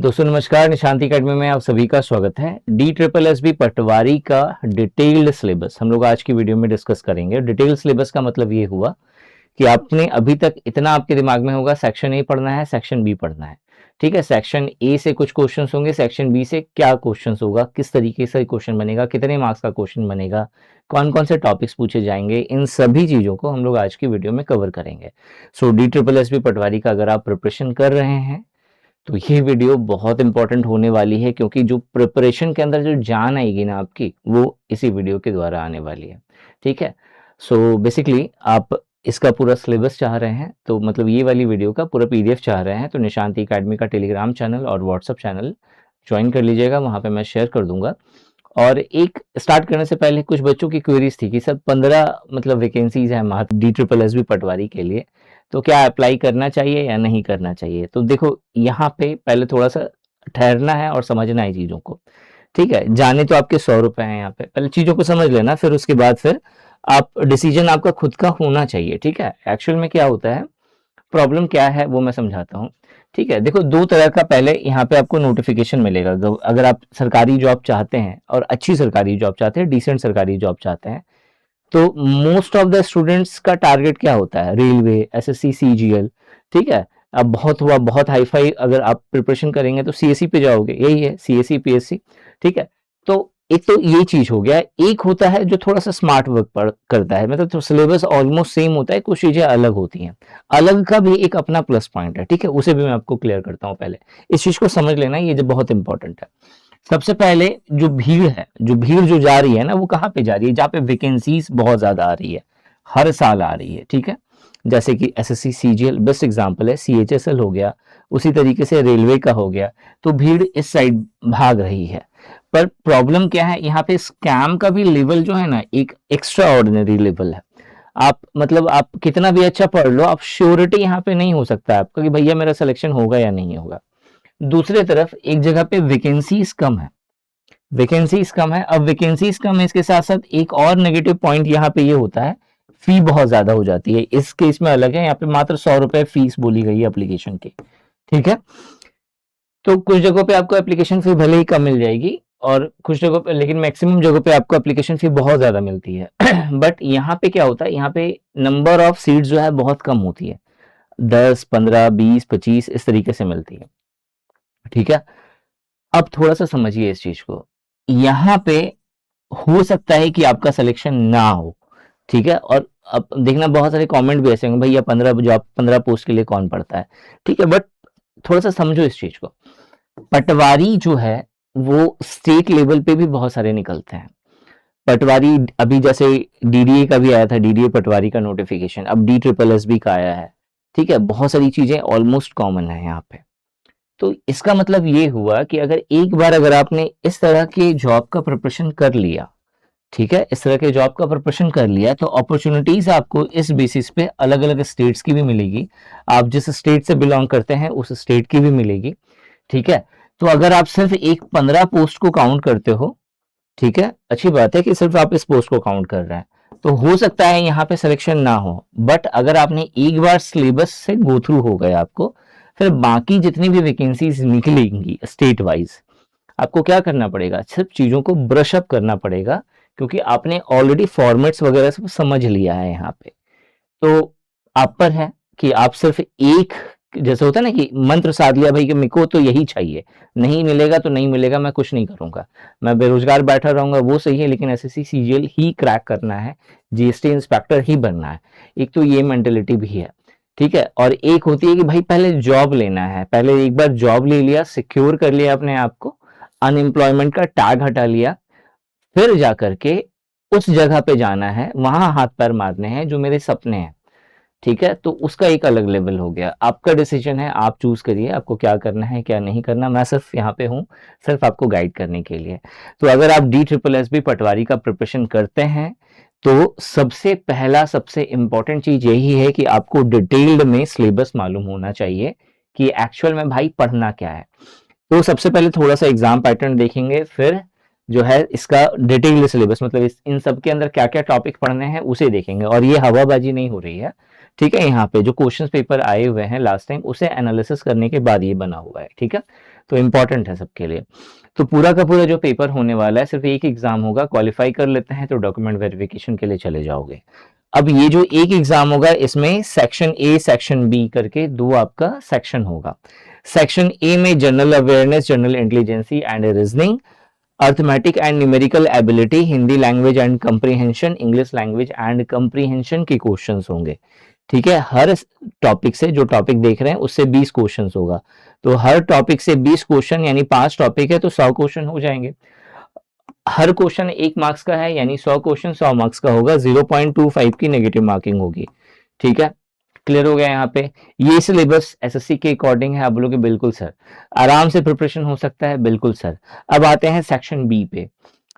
दोस्तों नमस्कार, निशांति अकेडमी में आप सभी का स्वागत है। डी ट्रिपल एस बी पटवारी का डिटेल्ड सिलेबस हम लोग आज की वीडियो में डिस्कस करेंगे। डिटेल्ड सिलेबस का मतलब ये हुआ कि आपने अभी तक इतना आपके दिमाग में होगा, सेक्शन ए पढ़ना है, सेक्शन बी पढ़ना है। ठीक है, सेक्शन ए से कुछ क्वेश्चंस होंगे, सेक्शन बी से क्या क्वेश्चंस होगा, किस तरीके से क्वेश्चन बनेगा, कितने मार्क्स का क्वेश्चन बनेगा, कौन कौन से टॉपिक्स पूछे जाएंगे, इन सभी चीज़ों को हम लोग आज की वीडियो में कवर करेंगे। सो डी ट्रिपल एस बी पटवारी का अगर आप प्रिपरेशन कर रहे हैं तो ये वीडियो बहुत इंपॉर्टेंट होने वाली है, क्योंकि जो प्रिपरेशन के अंदर जो जान आएगी ना आपकी, वो इसी वीडियो के द्वारा आने वाली है। ठीक है, सो बेसिकली आप इसका पूरा सिलेबस चाह रहे हैं, तो मतलब ये वाली वीडियो का पूरा पीडीएफ चाह रहे हैं, तो निशांति एकेडमी का टेलीग्राम चैनल और व्हाट्सअप चैनल ज्वाइन कर लीजिएगा। वहाँ पे मैं शेयर कर दूंगा। और एक स्टार्ट करने से पहले कुछ बच्चों की क्वेरीज थी कि सर 15 मतलब वैकेंसीज है हमारे डी ट्रिपल एस बी पटवारी के लिए, तो क्या अप्लाई करना चाहिए या नहीं करना चाहिए। तो देखो, यहाँ पे पहले थोड़ा सा ठहरना है और समझना है चीज़ों को। ठीक है, जाने तो आपके 100 रुपए हैं यहाँ पे, पहले चीज़ों को समझ लेना, फिर उसके बाद फिर आप डिसीजन आपका खुद का होना चाहिए। ठीक है, एक्चुअल में क्या होता है, प्रॉब्लम क्या है वो मैं समझाता हूँ। ठीक है, देखो दो तरह का पहले यहाँ पे आपको नोटिफिकेशन मिलेगा। अगर आप सरकारी जॉब चाहते हैं और अच्छी सरकारी जॉब चाहते हैं, डिसेंट सरकारी जॉब चाहते हैं, तो मोस्ट ऑफ द स्टूडेंट्स का टारगेट क्या होता है, रेलवे, एसएससी, सीजीएल। ठीक है, अब बहुत हुआ, बहुत हाई फाई अगर आप प्रिपरेशन करेंगे तो सीएससी पे जाओगे, यही है सीएससी पीएससी। ठीक है, तो एक तो ये चीज हो गया। एक होता है जो थोड़ा सा स्मार्ट वर्क करता है, मतलब तो सिलेबस ऑलमोस्ट सेम होता है, कुछ चीजें अलग होती हैं। अलग का भी एक अपना प्लस पॉइंट है। ठीक है, उसे भी मैं आपको क्लियर करता हूँ। पहले इस चीज को समझ लेना, ये जो बहुत इंपॉर्टेंट है। सबसे पहले जो भीड़ है, जो भीड़ जो जा रही है ना, वो कहाँ पे जा रही है, जहाँ पे वैकेंसीज बहुत ज्यादा आ रही है, हर साल आ रही है। ठीक है, जैसे कि एसएससी सीजीएल बेस्ट एग्जांपल है, सीएचएसएल हो गया, उसी तरीके से रेलवे का हो गया, तो भीड़ इस साइड भाग रही है। पर प्रॉब्लम क्या है, यहाँ पे स्कैम का भी लेवल जो है ना, एक एक्स्ट्रा ऑर्डिनरी लेवल है। आप मतलब आप कितना भी अच्छा पढ़ लो, आप श्योरिटी यहाँ पे नहीं हो सकता आपका कि भैया मेरा सिलेक्शन होगा या नहीं होगा। दूसरे तरफ एक जगह पे वैकेंसीज कम है, वैकेंसीज कम है। अब वैकेंसीज कम है, इसके साथ साथ एक और नेगेटिव पॉइंट यहाँ पे ये होता है, फी बहुत ज्यादा हो जाती है। इस केस में अलग है, यहाँ पे मात्र 100 रुपए फीस बोली गई है एप्लीकेशन की। ठीक है, तो कुछ जगहों पे आपको एप्लीकेशन फी भले ही कम मिल जाएगी, और कुछ जगहों पे, लेकिन मैक्सिमम जगहों पे आपको एप्लीकेशन फी बहुत ज्यादा मिलती है। बट यहाँ पे क्या होता है, यहाँ पे नंबर ऑफ सीट्स जो है बहुत कम होती है, 10, 15, 20, 25 इस तरीके से मिलती है। ठीक है, अब थोड़ा सा समझिए इस चीज को। यहाँ पे हो सकता है कि आपका सिलेक्शन ना हो। ठीक है, और अब देखना बहुत सारे कमेंट भी ऐसे होंगे, भैया 15 पोस्ट के लिए कौन पढ़ता है। ठीक है, बट थोड़ा सा समझो इस चीज को। पटवारी जो है वो स्टेट लेवल पे भी बहुत सारे निकलते हैं। पटवारी अभी जैसे डीडीए का भी आया था, डीडीए पटवारी का नोटिफिकेशन, अब डी ट्रिपल एस बी का आया है। ठीक है, बहुत सारी चीजें ऑलमोस्ट कॉमन है यहाँ पे। तो इसका मतलब ये हुआ कि अगर एक बार अगर आपने इस तरह के जॉब का प्रिपरेशन कर लिया, ठीक है, इस तरह के जॉब का प्रिपरेशन कर लिया, तो अपॉर्चुनिटीज आपको इस बेसिस पे अलग अलग स्टेट्स की भी मिलेगी। आप जिस स्टेट से बिलोंग करते हैं उस स्टेट की भी मिलेगी। ठीक है, तो अगर आप सिर्फ एक 15 पोस्ट को काउंट करते हो, ठीक है, अच्छी बात है कि सिर्फ आप इस पोस्ट को काउंट कर रहे हैं, तो हो सकता है यहाँ पे सिलेक्शन ना हो। बट अगर आपने एक बार सिलेबस से गो थ्रू हो गए आपको, फिर बाकी जितनी भी वैकेंसीज निकलेंगी स्टेट वाइज, आपको क्या करना पड़ेगा, सिर्फ चीजों को ब्रश अप करना पड़ेगा, क्योंकि आपने ऑलरेडी फॉर्मेट्स वगैरह सब समझ लिया है यहाँ पे। तो आप पर है कि आप सिर्फ एक, जैसे होता है ना कि मंत्र साध लिया भाई कि मेरे को तो यही चाहिए, नहीं मिलेगा तो नहीं मिलेगा, मैं कुछ नहीं करूंगा, मैं बेरोजगार बैठा रहूंगा, वो सही है, लेकिन एसएससी सीजीएल ही क्रैक करना है, जीएसटी इंस्पेक्टर ही बनना है। एक तो ये मेंटेलिटी भी है। ठीक है, और एक होती है कि भाई पहले जॉब लेना है, पहले एक बार जॉब ले लिया, सिक्योर कर लिया अपने आप को, अनएम्प्लॉयमेंट का टैग हटा लिया, फिर जाकर के उस जगह पे जाना है, वहां हाथ पैर मारने हैं जो मेरे सपने हैं। ठीक है, तो उसका एक अलग लेवल हो गया। आपका डिसीजन है, आप चूज करिए आपको क्या करना है क्या नहीं करना। मैं सिर्फ यहाँ पे हूँ, सिर्फ आपको गाइड करने के लिए। तो अगर आप डी ट्रिपल एस बी पटवारी का प्रिपरेशन करते हैं, तो सबसे पहला सबसे इंपॉर्टेंट चीज यही है कि आपको डिटेल्ड में सिलेबस मालूम होना चाहिए कि एक्चुअल में भाई पढ़ना क्या है। तो सबसे पहले थोड़ा सा एग्जाम पैटर्न देखेंगे, फिर जो है इसका डिटेल्ड सिलेबस, मतलब इन सब के अंदर क्या क्या टॉपिक पढ़ने हैं उसे देखेंगे। और ये हवाबाजी नहीं हो रही है। ठीक है, यहाँ पे जो क्वेश्चन पेपर आए हुए हैं लास्ट टाइम, उसे एनालिसिस करने के बाद ये बना हुआ है। ठीक है, तो इंपॉर्टेंट है सबके लिए। तो पूरा का पूरा जो पेपर होने वाला है सिर्फ एक एग्जाम होगा, क्वालिफाई कर लेते हैं तो डॉक्यूमेंट वेरिफिकेशन के लिए चले जाओगे। अब ये जो एक एग्जाम होगा इसमें सेक्शन ए सेक्शन बी करके दो आपका सेक्शन होगा। सेक्शन ए में general awareness, general intelligence and reasoning, arithmetic and numerical ability, Hindi language and comprehension, English language and comprehension के क्वेश्चंस होंगे। ठीक है, हर टॉपिक से, जो टॉपिक देख रहे हैं उससे 20 क्वेश्चंस होगा। तो हर टॉपिक से 20 क्वेश्चन यानी 5 टॉपिक है तो 100 क्वेश्चन हो जाएंगे। हर क्वेश्चन 1 मार्क्स का है यानी 100 क्वेश्चन 100 मार्क्स का होगा, 0.25 की नेगेटिव मार्किंग होगी। ठीक है, क्लियर हो गया यहाँ पे। ये सिलेबस एसएससी के अकॉर्डिंग है। आप बोलोगे बिल्कुल सर, आराम से प्रिपरेशन हो सकता है, बिल्कुल सर। अब आते हैं सेक्शन बी पे।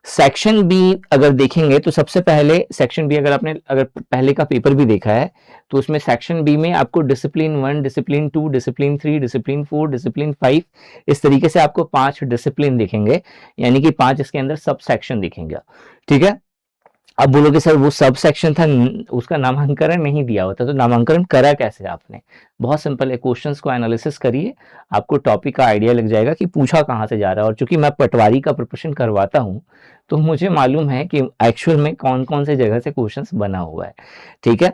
सेक्शन बी अगर देखेंगे तो सबसे पहले सेक्शन बी अगर पहले का पेपर भी देखा है तो उसमें सेक्शन बी में आपको discipline 1, discipline 2, discipline 3, discipline 4, discipline 5, इस तरीके से आपको 5 डिसिप्लिन दिखेंगे, यानी कि 5 इसके अंदर सब सेक्शन दिखेंगे। ठीक है, अब बोलोगे सर वो सब सेक्शन था, उसका नामांकन नहीं दिया होता, तो नामांकन करा कैसे आपने? बहुत सिंपल है, क्वेश्चंस को एनालिसिस करिए, आपको टॉपिक का आइडिया लग जाएगा कि पूछा कहाँ से जा रहा है। और चूंकि मैं पटवारी का प्रिपरेशन करवाता हूँ तो मुझे मालूम है कि एक्चुअल में कौन कौन से जगह से क्वेश्चंस बना हुआ है। ठीक है,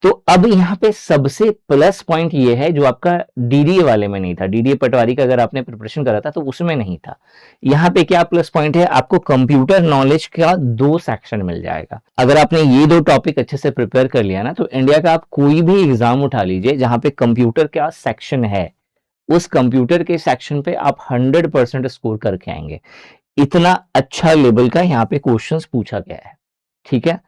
तो अब यहाँ पे सबसे प्लस पॉइंट ये है जो आपका डीडीए वाले में नहीं था। डीडीए पटवारी का अगर आपने प्रिपरेशन करा था तो उसमें नहीं था। यहाँ पे क्या प्लस पॉइंट है, आपको कंप्यूटर नॉलेज का 2 सेक्शन मिल जाएगा। अगर आपने ये 2 टॉपिक अच्छे से प्रिपेयर कर लिया ना तो इंडिया का आप कोई भी एग्जाम उठा लीजिए जहां पे कंप्यूटर का सेक्शन है, उस कंप्यूटर के सेक्शन पे आप 100% स्कोर करके आएंगे। इतना अच्छा लेवल का यहाँ पे क्वेश्चंस पूछा गया है। ठीक है,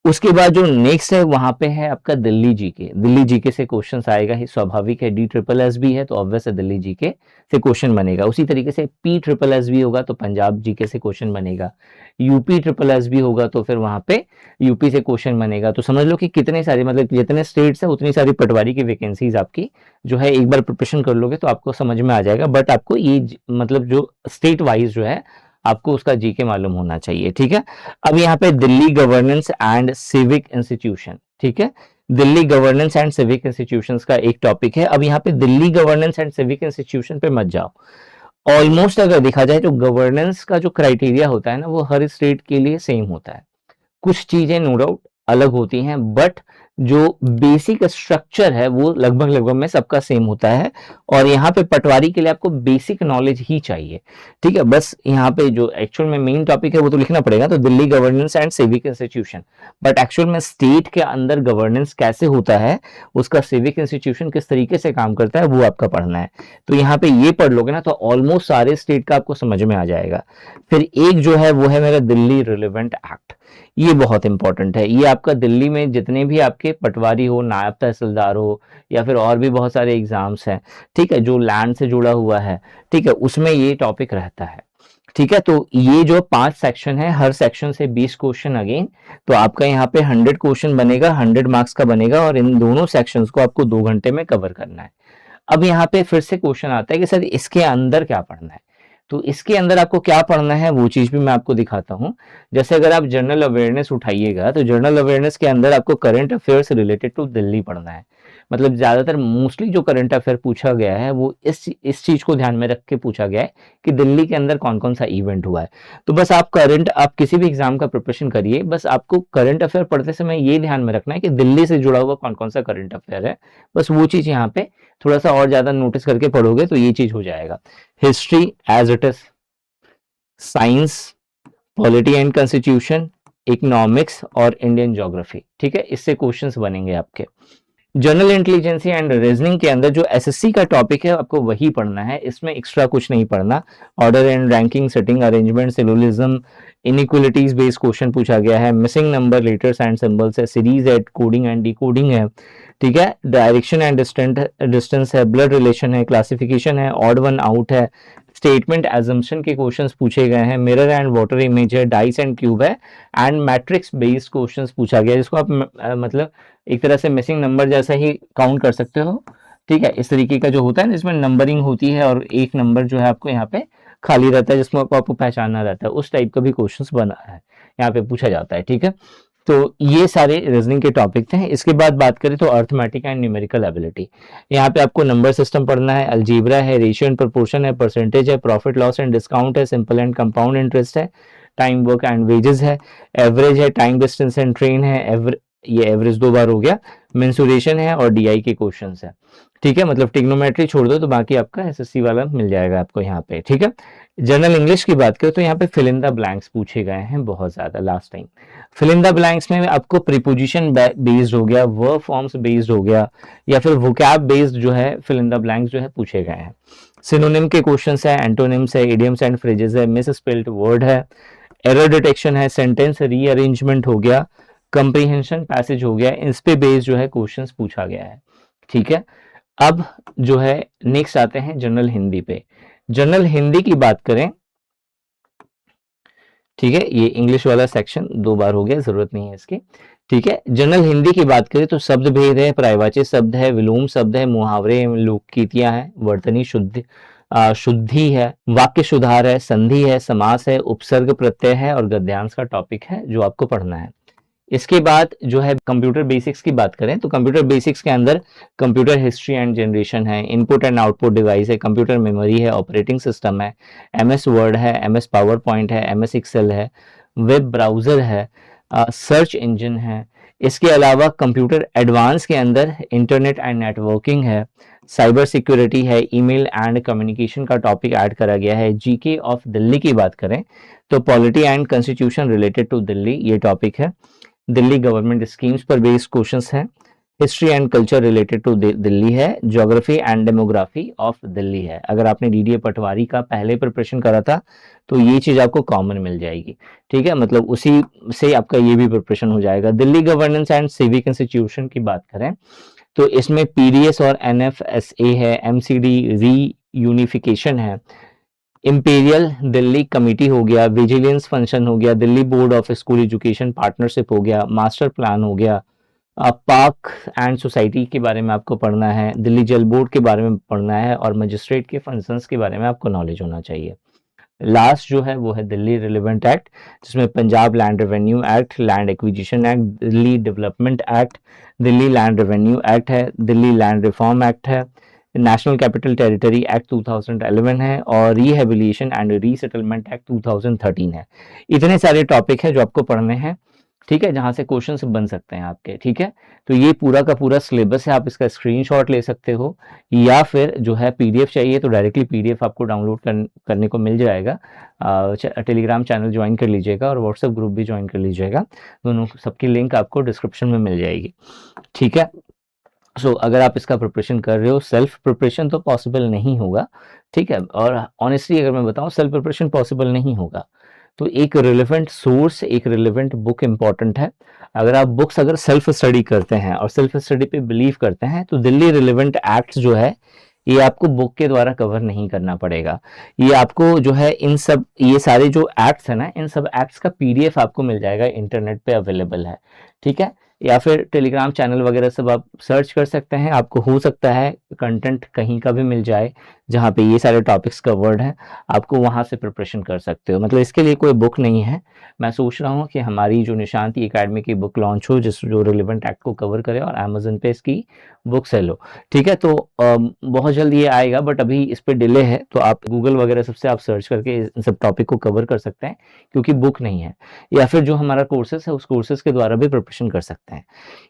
उसके बाद जो नेक्स्ट है वहां पे है आपका दिल्ली जीके। दिल्ली जीके से क्वेश्चंस आएगा ही, स्वाभाविक है, डी ट्रिपल एस बी है तो ऑब्वियस है दिल्ली जीके से क्वेश्चन बनेगा। उसी तरीके से पी ट्रिपल एस बी होगा तो पंजाब जीके से क्वेश्चन बनेगा, यूपी ट्रिपल एस बी होगा तो फिर वहां पे यूपी से क्वेश्चन बनेगा। तो समझ लो कि कितने सारे, मतलब जितने स्टेट्स है उतनी सारी पटवारी की वैकेंसीज आपकी जो है, एक बार प्रिपरेशन कर लोगे तो आपको समझ में आ जाएगा। बट आपको ये मतलब जो स्टेट वाइज जो है आपको उसका जीके मालूम होना चाहिए। ठीक है, अब यहाँ पे Delhi governance and civic institution. ठीक है, Delhi governance and civic institutions का एक टॉपिक है। अब यहाँ पे Delhi governance and civic institution पे मत जाओ। ऑलमोस्ट अगर देखा जाए तो गवर्नेंस का जो क्राइटेरिया होता है ना वो हर स्टेट के लिए सेम होता है। कुछ चीजें नो डाउट अलग होती हैं बट जो बेसिक स्ट्रक्चर है वो लगभग में सबका सेम होता है। और यहाँ पे पटवारी के लिए आपको बेसिक नॉलेज ही चाहिए। ठीक है, बस यहाँ पे जो एक्चुअल में मेन टॉपिक है वो तो लिखना पड़ेगा, तो Delhi governance and civic institution. But actual में स्टेट के अंदर गवर्नेंस कैसे होता है, उसका सिविक इंस्टीट्यूशन किस तरीके से काम करता है वो आपका पढ़ना है। तो यहाँ पे ये पढ़ लोगे ना तो ऑलमोस्ट सारे स्टेट का आपको समझ में आ जाएगा। फिर एक जो है वो है मेरा दिल्ली रिलेवेंट एक्ट। ये बहुत इंपॉर्टेंट है। ये आपका दिल्ली में जितने भी आपके पटवारी हो, नायब तहसीलदार हो या फिर और भी बहुत सारे एग्जाम्स हैं, ठीक है, जो लैंड से जुड़ा हुआ है, ठीक है, उसमें ये टॉपिक रहता है। ठीक है, तो ये जो 5 सेक्शन है, हर सेक्शन से 20 क्वेश्चन अगेन, तो आपका यहाँ पे 100 क्वेश्चन बनेगा, 100 मार्क्स का बनेगा और इन दोनों सेक्शंस को आपको 2 घंटे में कवर करना है। अब यहाँ पे फिर से क्वेश्चन आता है कि सर इसके अंदर क्या पढ़ना है, तो इसके अंदर आपको क्या पढ़ना है वो चीज भी मैं आपको दिखाता हूं। जैसे अगर आप जनरल अवेयरनेस उठाइएगा तो जनरल अवेयरनेस के अंदर आपको current affairs related to Delhi पढ़ना है। मतलब ज्यादातर मोस्टली जो करंट अफेयर पूछा गया है वो इस चीज को ध्यान में रख के पूछा गया है कि दिल्ली के अंदर कौन कौन सा इवेंट हुआ है। तो बस आप किसी भी एग्जाम का प्रिपरेशन करिए, बस आपको करंट अफेयर पढ़ते समय ये ध्यान में रखना है कि दिल्ली से जुड़ा हुआ कौन कौन सा करंट अफेयर है। बस वो चीज यहाँ पे थोड़ा सा और ज्यादा नोटिस करके पढ़ोगे तो ये चीज हो जाएगा। History as it is, science, polity and constitution, economics और इंडियन ज्योग्राफी। ठीक है, इससे क्वेश्चंस बनेंगे आपके। जनरल इंटेलिजेंसी एंड रीजनिंग के अंदर जो एसएससी का टॉपिक है आपको वही पढ़ना है, इसमें एक्स्ट्रा कुछ नहीं पढ़ना। Order and ranking, setting, arrangement, syllogism, inequalities based question पूछा गया है। Missing number, letters and symbols है। सीरीज है, कोडिंग एंड डिकोडिंग है। ठीक है, डायरेक्शन एंड डिस्टेंस है। ब्लड रिलेशन है। क्लासिफिकेशन है। ऑड वन आउट है। स्टेटमेंट एजम्पशन के क्वेश्चंस पूछे गए हैं। मिरर एंड वाटर इमेज है। डाइस एंड क्यूब है एंड मैट्रिक्स बेस्ड क्वेश्चंस पूछा गया है, जिसको आप मतलब एक तरह से मिसिंग नंबर जैसा ही काउंट कर सकते हो। ठीक है, इस तरीके का जो होता है ना जिसमें नंबरिंग होती है और एक नंबर जो है आपको यहाँ पे खाली रहता है जिसमें आपको पहचानना रहता है, उस टाइप का भी क्वेश्चंस बना है यहाँ पे पूछा जाता है। ठीक है, तो ये सारे रीजनिंग के टॉपिक थे। इसके बाद बात करें तो अर्थमेटिक एंड न्यूमेरिकल एबिलिटी। यहाँ पे आपको नंबर सिस्टम पढ़ना है, अलजीब्रा है, रेशियो एंड प्रोपोर्शन है, परसेंटेज है, प्रॉफिट लॉस एंड डिस्काउंट है, सिंपल एंड कंपाउंड इंटरेस्ट है, टाइम वर्क एंड वेजेस है, एवरेज है, टाइम डिस्टेंस एंड ट्रेन है, ये एवरेज 2 बार हो गया, मेंसुरेशन है और डीआई के क्वेश्चंस है। ठीक है, मतलब टिग्नोमेट्री छोड़ दो तो बाकी आपका एसएससी वाला मिल जाएगा आपको यहाँ पे। ठीक है, जनरल इंग्लिश की बात करें तो यहाँ पे फिल इन द ब्लैंक्स पूछे गए हैं बहुत ज्यादा last time. Fill in the blanks में आपको प्रीपोजिशन बेस्ड हो गया, वर्ब फॉर्म्स बेस्ड हो गया, या फिर वोकैब बेस्ड जो है फिल इन द ब्लैंक्स जो है पूछे गए हैं। सिनोनिम के क्वेश्चंस है, एंटोनिम्स है, इडियम्स एंड फ्रेजेस है, मिस स्पेल्ड वर्ड है, एरर डिटेक्शन है, सेंटेंस रीअरेंजमेंट हो गया, कंप्रीहेंशन पैसेज हो गया, इस पे बेस्ड जो है क्वेश्चंस पूछा गया है। ठीक है, अब जो है नेक्स्ट आते हैं जनरल हिंदी पे। जनरल हिंदी की बात करें, ठीक है, ये इंग्लिश वाला सेक्शन 2 बार हो गया, जरूरत नहीं है इसकी। ठीक है, जनरल हिंदी की बात करें तो शब्द भेद है, पर्यायवाची शब्द है, विलोम शब्द है, मुहावरे लोकगीतियां हैं, वर्तनी शुद्धि है, वाक्य सुधार है, संधि है, समास है, उपसर्ग प्रत्यय है और गद्यांश का टॉपिक है जो आपको पढ़ना है। इसके बाद जो है कंप्यूटर बेसिक्स की बात करें तो कंप्यूटर बेसिक्स के अंदर कंप्यूटर हिस्ट्री एंड जनरेशन है, इनपुट एंड आउटपुट डिवाइस है, कंप्यूटर मेमोरी है, ऑपरेटिंग सिस्टम है, एमएस वर्ड है, एमएस पावर पॉइंट है, एमएस एक्सेल है, वेब ब्राउजर है, सर्च इंजन है। इसके अलावा कंप्यूटर एडवांस के अंदर इंटरनेट एंड नेटवर्किंग है, साइबर सिक्योरिटी है, ईमेल एंड कम्युनिकेशन का टॉपिक ऐड करा गया है। जीके ऑफ दिल्ली की बात करें तो polity and constitution related to Delhi ये टॉपिक है। दिल्ली गवर्नमेंट स्कीम्स पर बेस्ड क्वेश्चंस हैं, history and culture related to Delhi है, geography and demography of Delhi है। अगर आपने डीडीए पटवारी का पहले प्रिपरेशन करा था तो ये चीज आपको कॉमन मिल जाएगी। ठीक है, मतलब उसी से आपका ये भी प्रिपरेशन हो जाएगा। Delhi governance and civic institution की बात करें तो इसमें पीडीएस और एनएफएसए है, एमसीडी री यूनिफिकेशन है, इंपीरियल दिल्ली कमेटी हो गया, विजिलेंस फंक्शन हो गया, Delhi board of school education partnership हो गया, मास्टर प्लान हो गया, पार्क एंड सोसाइटी के बारे में आपको पढ़ना है, दिल्ली जल बोर्ड के बारे में पढ़ना है और मजिस्ट्रेट के फंक्शंस के बारे में आपको नॉलेज होना चाहिए। लास्ट जो है वो है दिल्ली रिलेवेंट एक्ट, जिसमें Punjab land revenue act, land acquisition act, Delhi development act, Delhi land revenue act है, दिल्ली लैंड रिफॉर्म एक्ट है, नेशनल कैपिटल टेरिटरी एक्ट 2011 है और रिहेबिलिटेशन एंड रीसेटलमेंट एक्ट 2013 है। इतने सारे टॉपिक है जो आपको पढ़ने हैं। ठीक है, जहां से क्वेश्चंस बन सकते हैं आपके। ठीक है, तो ये पूरा का पूरा सिलेबस है, आप इसका स्क्रीनशॉट ले सकते हो या फिर जो है पीडीएफ चाहिए तो डायरेक्टली पीडीएफ आपको डाउनलोड करने को मिल जाएगा। टेलीग्राम चैनल ज्वाइन कर लीजिएगा और व्हाट्सएप ग्रुप भी ज्वाइन कर लीजिएगा, दोनों सबकी लिंक आपको डिस्क्रिप्शन में मिल जाएगी। ठीक है, अगर आप इसका प्रिपरेशन कर रहे हो, सेल्फ प्रिपरेशन तो पॉसिबल नहीं होगा। ठीक है, और ऑनेस्टली अगर मैं बताऊं सेल्फ प्रिपरेशन पॉसिबल नहीं होगा तो एक रिलेवेंट सोर्स, एक रिलेवेंट बुक इंपॉर्टेंट है। अगर आप बुक्स अगर सेल्फ स्टडी करते हैं और सेल्फ स्टडी पे बिलीव करते हैं तो दिल्ली रिलेवेंट एक्ट्स जो है ये आपको बुक के द्वारा कवर नहीं करना पड़ेगा। ये आपको जो है ये सारे जो एक्ट्स है ना, इन सब एक्ट्स का पीडीएफ आपको मिल जाएगा, इंटरनेट पे अवेलेबल है। ठीक है, या फिर टेलीग्राम चैनल वगैरह सब आप सर्च कर सकते हैं, आपको हो सकता है कंटेंट कहीं का भी मिल जाए जहाँ पे ये सारे टॉपिक्स कवर्ड हैं, आपको वहाँ से प्रिपरेशन कर सकते हो। मतलब इसके लिए कोई बुक नहीं है। मैं सोच रहा हूँ कि हमारी जो निशांति एकेडमी की बुक लॉन्च हो जो रिलेवेंट एक्ट को कवर करे और अमेजन पे इसकी बुक सेल हो। ठीक है, तो बहुत जल्द ये आएगा बट अभी इस पर डिले है, तो आप गूगल वगैरह सबसे आप सर्च करके इन सब टॉपिक को कवर कर सकते हैं क्योंकि बुक नहीं है, या फिर जो हमारा कोर्सेज है उस कोर्सेज के द्वारा भी प्रिपरेशन कर सकते हैं।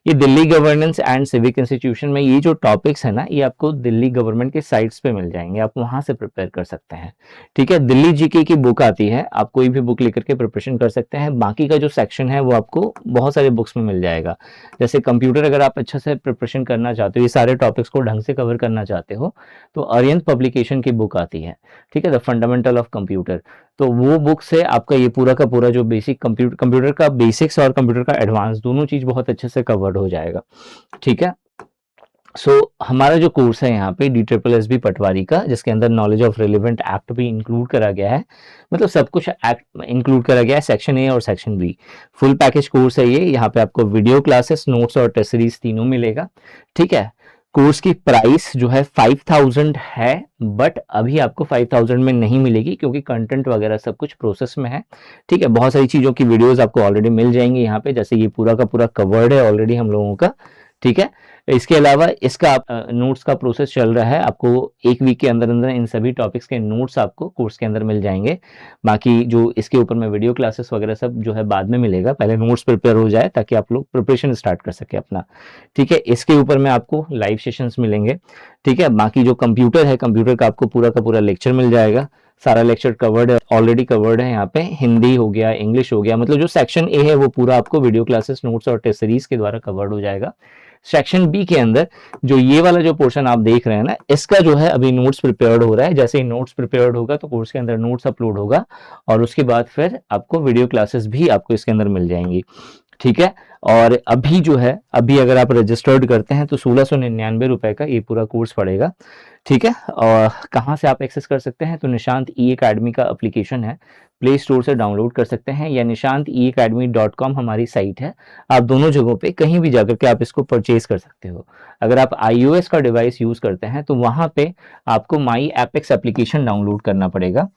ये Delhi governance and civic institution में ये जो टॉपिक्स है ना, ये आपको दिल्ली गवर्नमेंट के साइट्स पे मिल जाएंगे, आप वहां से प्रिपेयर कर सकते हैं। ठीक है, दिल्ली जीके की बुक आती है, आप कोई भी बुक लेकर के प्रिपरेशन कर सकते हैं। बाकी का जो सेक्शन है वो आपको बहुत सारे बुक्स में मिल जाएगा। जैसे कंप्यूटर अगर आप अच्छा से प्रिपरेशन करना चाहते हो, ये सारे टॉपिक्स को ढंग से कवर करना चाहते हो तो आर्यन पब्लिकेशन की बुक आती है। ठीक है, द फंडामेंटल ऑफ कंप्यूटर, तो वो बुक से आपका ये पूरा का पूरा जो बेसिक कंप्यूटर का बेसिक्स और कंप्यूटर का एडवांस दोनों चीज बहुत अच्छे से कवर्ड हो जाएगा। ठीक है, हमारा जो कोर्स है यहाँ पे DSSB पटवारी का, जिसके अंदर नॉलेज ऑफ रिलेवेंट एक्ट भी इंक्लूड करा गया है, मतलब सब कुछ एक्ट इंक्लूड करा गया है, सेक्शन ए और section B, full package course है ये। यहाँ पे आपको वीडियो क्लासेस, नोट्स और टेस्ट सीरीज तीनों मिलेगा। ठीक है, कोर्स की प्राइस जो है 5000 है, बट अभी आपको 5000 में नहीं मिलेगी क्योंकि कंटेंट वगैरह सब कुछ प्रोसेस में है। ठीक है, बहुत सारी चीज़ों की वीडियोस आपको ऑलरेडी मिल जाएंगी यहाँ पे, जैसे ये पूरा का पूरा कवर्ड है ऑलरेडी हम लोगों का। ठीक है, इसके अलावा इसका नोट्स का प्रोसेस चल रहा है, आपको एक वीक के अंदर अंदर इन सभी टॉपिक्स के नोट्स आपको कोर्स के अंदर मिल जाएंगे। बाकी जो इसके ऊपर में वीडियो क्लासेस वगैरह सब जो है बाद में मिलेगा, पहले नोट्स प्रिपेयर हो जाए ताकि आप लोग प्रिपरेशन स्टार्ट कर सके अपना। ठीक है, इसके ऊपर में आपको लाइव सेशंस मिलेंगे। ठीक है, बाकी जो कंप्यूटर है, कंप्यूटर का आपको पूरा का पूरा लेक्चर मिल जाएगा, सारा लेक्चर कवर्ड है, ऑलरेडी कवर्ड है यहाँ पे। हिंदी हो गया, इंग्लिश हो गया, मतलब जो सेक्शन ए है वो पूरा आपको वीडियो क्लासेस, नोट्स और टेस्ट सीरीज के द्वारा कवर्ड हो जाएगा। सेक्शन बी के अंदर जो ये वाला जो पोर्शन आप देख रहे हैं ना, इसका जो है अभी नोट्स प्रिपेयर्ड हो रहा है। जैसे ही नोट्स प्रिपेयर्ड होगा तो कोर्स के अंदर नोट्स अपलोड होगा और उसके बाद फिर आपको वीडियो क्लासेस भी आपको इसके अंदर मिल जाएंगी। ठीक है, और अभी जो है, अभी अगर आप रजिस्टर्ड करते हैं तो 1699 रुपए का ये पूरा कोर्स पड़ेगा। ठीक है, और कहाँ से आप एक्सेस कर सकते हैं, तो निशांत ई अकेडमी का एप्लीकेशन है, प्ले स्टोर से डाउनलोड कर सकते हैं, या nishantecademy.com हमारी साइट है। आप दोनों जगहों पे कहीं भी जाकर के आप इसको परचेज कर सकते हो। अगर आप iOS का डिवाइस यूज करते हैं तो वहां पे आपको माई एपेक्स एप्लीकेशन डाउनलोड करना पड़ेगा।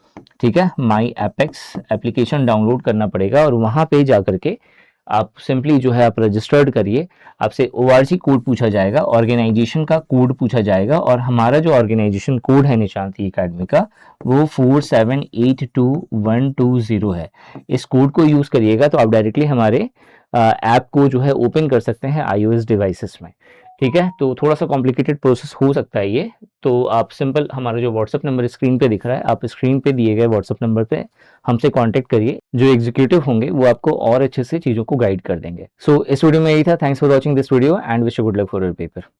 ठीक है, माई एपेक्स एप्लीकेशन डाउनलोड करना पड़ेगा और वहां पे जाकर के आप सिंपली जो है आप रजिस्टर्ड करिए। आपसे ORG कोड पूछा जाएगा, ऑर्गेनाइजेशन का कोड पूछा जाएगा, और हमारा जो ऑर्गेनाइजेशन कोड है निशांत ई अकेडमी का वो 47822120 है। इस कोड को यूज करिएगा तो आप डायरेक्टली हमारे ऐप को जो है ओपन कर सकते हैं iOS डिवाइसेस में। ठीक है, तो थोड़ा सा कॉम्प्लिकेटेड प्रोसेस हो सकता है ये, तो आप सिंपल हमारा जो व्हाट्सअप नंबर स्क्रीन पे दिख रहा है, आप स्क्रीन पे दिए गए व्हाट्सअप नंबर पे हमसे कांटेक्ट करिए। जो एग्जीक्यूटिव होंगे वो आपको और अच्छे से चीज़ों को गाइड कर देंगे। सो इस वीडियो में यही था। Thanks for watching this video and wish you good luck for your paper.